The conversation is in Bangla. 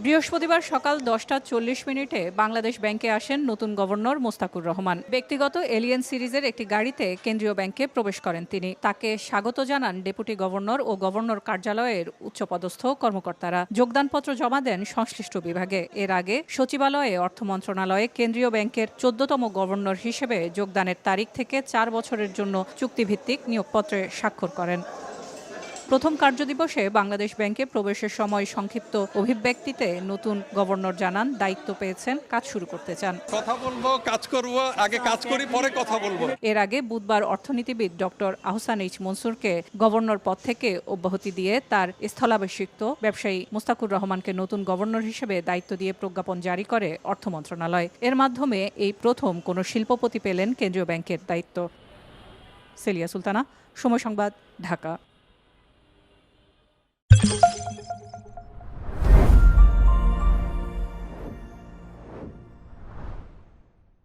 বৃহস্পতিবার সকাল 10টা 40 মিনিটে বাংলাদেশ ব্যাংকে আসেন নতুন গভর্নর মোস্তাকুর রহমান। ব্যক্তিগত এলিয়েন সিরিজের একটি গাড়িতে কেন্দ্রীয় ব্যাংকে প্রবেশ করেন তিনি। তাকে স্বাগত জানান ডেপুটি গভর্নর ও গভর্নর কার্যালয়ের উচ্চপদস্থ কর্মকর্তারা। যোগদানপত্র জমা দেন সংশ্লিষ্ট বিভাগে। এর আগে সচিবালয়ে, অর্থ মন্ত্রণালয়ে কেন্দ্রীয় ব্যাংকের 14তম গভর্নর হিসেবে যোগদানের তারিখ থেকে 4 বছরের জন্য চুক্তিভিত্তিক নিয়োগপত্রে স্বাক্ষর করেন। প্রথম কার্যদিবসে বাংলাদেশ ব্যাংকে প্রবেশের সময় সংক্ষিপ্ত অভিব্যক্তিতে নতুন গভর্নর জানান, দায়িত্ব পেয়েছেন, কাজ শুরু করতে চান। কথা বলবো, কাজ করব, আগে কাজ করি পরে কথা বলবো। এর আগে বুধবার অর্থনীতিবিদ ডক্টর আহসান এইচ মনসুরকে গভর্নর পদ থেকে অব্যাহতি দিয়ে তার স্থলাভিষিক্ত ব্যবসায়ী মোস্তাকুর রহমানকে নতুন গভর্নর হিসেবে দায়িত্ব দিয়ে প্রজ্ঞাপন জারি করে অর্থ মন্ত্রণালয়। এর মাধ্যমে এই প্রথম কোনো শিল্পপতি পেলেন কেন্দ্রীয় ব্যাংকের দায়িত্ব। সেলিয়া সুলতানা, সময় সংবাদ, ঢাকা।